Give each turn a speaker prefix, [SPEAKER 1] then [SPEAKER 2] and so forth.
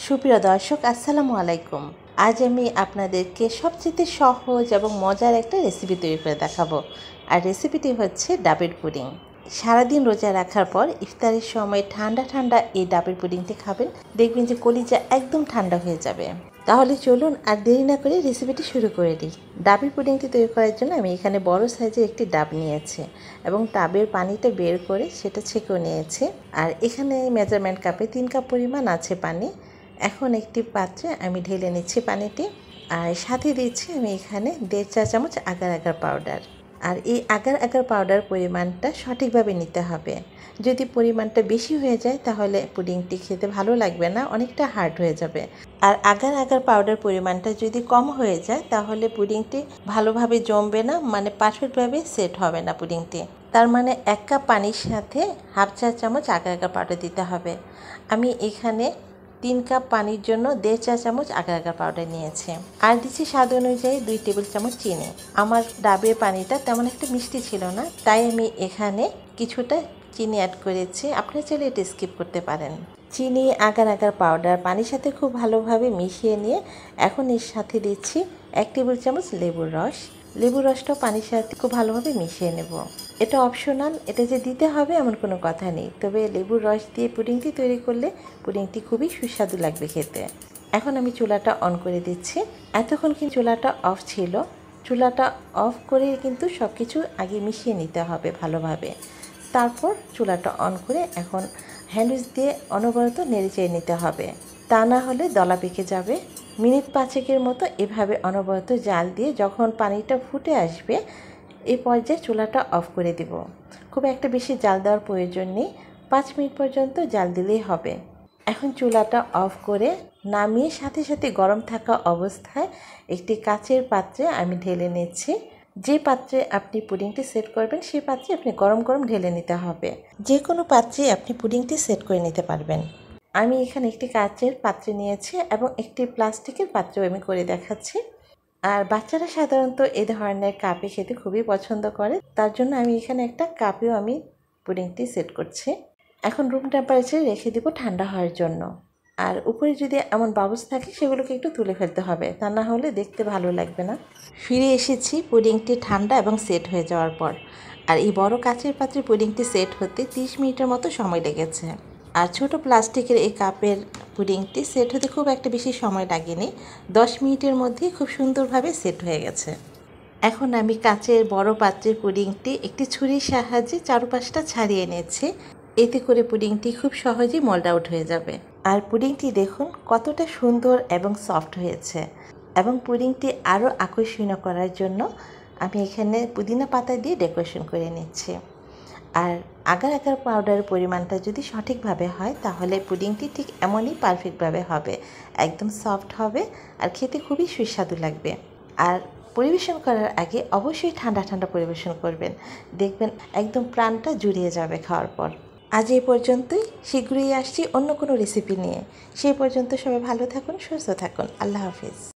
[SPEAKER 1] সুপ্রিয় দর্শক, আসসালামু আলাইকুম। আজ আমি আপনাদেরকে সবচেয়ে সহজ এবং মজার একটা রেসিপি তৈরি করে দেখাবো। আর রেসিপিটি হচ্ছে ডাবের পুডিং। সারাদিন রোজা রাখার পর ইফতারের সময় ঠান্ডা ঠান্ডা এই ডাবের পুডিংটি খাবেন, দেখবেন যে কলিজা একদম ঠান্ডা হয়ে যাবে। তাহলে চলুন আর দেরি না করে রেসিপিটি শুরু করে দিই। ডাবের পুডিংটি তৈরি করার জন্য আমি এখানে বড় সাইজের একটি ডাব নিয়েছি এবং ডাবের পানিটা বের করে সেটা ছেঁকেও নিয়েছি। আর এখানে মেজারমেন্ট কাপে 3 কাপ পরিমাণ আছে পানি। এখন একটি পাত্রে আমি ঢেলে নিচ্ছি পানিটি, আর সাথে দিচ্ছি আমি এখানে 1.5 চা চামচ আগার আগার পাউডার। আর এই আগার আগার পাউডার পরিমাণটা সঠিকভাবে নিতে হবে। যদি পরিমাণটা বেশি হয়ে যায় তাহলে পুডিংটি খেতে ভালো লাগবে না, অনেকটা হার্ড হয়ে যাবে। আর আগার আগার পাউডার পরিমাণটা যদি কম হয়ে যায় তাহলে পুডিংটি ভালোভাবে জমবে না, মানে পারফেক্টভাবে সেট হবে না পুডিংটি। তার মানে 1 কাপ পানির সাথে 1/2 চা চামচ আগার আগার পাউডার দিতে হবে। আমি এখানে 3 কাপ পানির জন্য 1.5 চা চামচ আগার আগার পাউডার নিয়েছি। আর দিচ্ছি স্বাদ অনুযায়ী 2 টেবিল চামচ চিনি। আমার ডাবের পানিটা তেমন একটা মিষ্টি ছিল না, তাই আমি এখানে কিছুটা চিনি অ্যাড করেছি। আপনারা চাইলে এটা স্কিপ করতে পারেন। চিনি, আগার আগার পাউডার পানির সাথে খুব ভালোভাবে মিশিয়ে নিয়ে এখন এর সাথে দিচ্ছি 1 টেবিল চামচ লেবুর রস। লেবুর রসটাও পানির সাথে খুব ভালোভাবে মিশিয়ে নেব। এটা অপশনাল, এটা যে দিতে হবে এমন কোনো কথা নেই, তবে লেবুর রস দিয়ে পুডিংটি তৈরি করলে পুডিংটি খুবই সুস্বাদু লাগবে খেতে। এখন আমি চুলাটা অন করে দিচ্ছি। এতক্ষণ কিন্তু চুলাটা অফ ছিল। চুলাটা অফ করে কিন্তু সব কিছু আগে মিশিয়ে নিতে হবে ভালোভাবে। তারপর চুলাটা অন করে এখন হ্যান্ডউইচ দিয়ে অনবরত নেড়ে চেড়ে নিতে হবে, তা না হলে দলা পেকে যাবে। মিনিট 5 মতো এভাবে অনবরত জাল দিয়ে যখন পানিটা ফুটে আসবে এই পর্যায়ে চুলাটা অফ করে দেব। খুব একটা বেশি জাল দেওয়ার প্রয়োজন নেই, 5 মিনিট পর্যন্ত জাল দিলেই হবে। এখন চুলাটা অফ করে নামিয়ে সাথে সাথে গরম থাকা অবস্থায় একটি কাচের পাত্রে আমি ঢেলে নিচ্ছি। যে পাত্রে আপনি পুডিংটি সেট করবেন সেই পাত্রে আপনি গরম গরম ঢেলে নিতে হবে। যে কোনো পাত্রে আপনি পুডিংটি সেট করে নিতে পারবেন। আমি এখানে একটি কাচের পাত্রে নিয়েছি এবং একটি প্লাস্টিকের পাত্রেও আমি করে দেখাচ্ছি। আর বাচ্চারা সাধারণত এই ধরনের কাপে খেতে খুবই পছন্দ করে, তার জন্য আমি এখানে একটা কাপেও আমি পুডিংটি সেট করছি। এখন রুম টেম্পারেচারে রেখে দেবো ঠান্ডা হওয়ার জন্য। আর উপরে যদি এমন বাবলস থাকে সেগুলোকে একটু তুলে ফেলতে হবে, তা না হলে দেখতে ভালো লাগবে না। ফিরে এসেছি পুডিংটি ঠান্ডা এবং সেট হয়ে যাওয়ার পর। আর এই বড় কাচের পাত্রে পুডিংটি সেট হতে 30 মিনিটের মতো সময় লেগেছে। আর ছোট প্লাস্টিকের এই কাপের পুডিংটি সেট হতে খুব একটা বেশি সময় লাগেনি, 10 মিনিটের মধ্যেই খুব সুন্দরভাবে সেট হয়ে গেছে। এখন আমি কাচের বড় পাত্রের পুডিংটি একটি ছুরির সাহায্যে চারপাশটা ছাড়িয়ে নিয়েছি। এতে করে পুডিংটি খুব সহজেই মোল্ড আউট হয়ে যাবে। আর পুডিংটি দেখুন কতটা সুন্দর এবং সফট হয়েছে। এবং পুডিংটি আরও আকর্ষণীয় করার জন্য আমি এখানে পুদিনা পাতা দিয়ে ডেকোরেশন করে নিচ্ছি। আর আগার আগার পাউডারের পরিমাণটা যদি সঠিকভাবে হয় তাহলে পুডিংটি ঠিক এমনই পারফেক্টভাবে হবে, একদম সফট হবে আর খেতে খুবই সুস্বাদু লাগবে। আর পরিবেশন করার আগে অবশ্যই ঠান্ডা ঠান্ডা পরিবেশন করবেন, দেখবেন একদম প্রাণটা জুড়িয়ে যাবে খাওয়ার পর। আজ এই পর্যন্তই, শীঘ্রই আসছি অন্য কোনো রেসিপি নিয়ে। সেই পর্যন্ত সবাই ভালো থাকুন, সুস্থ থাকুন। আল্লাহ হাফিজ।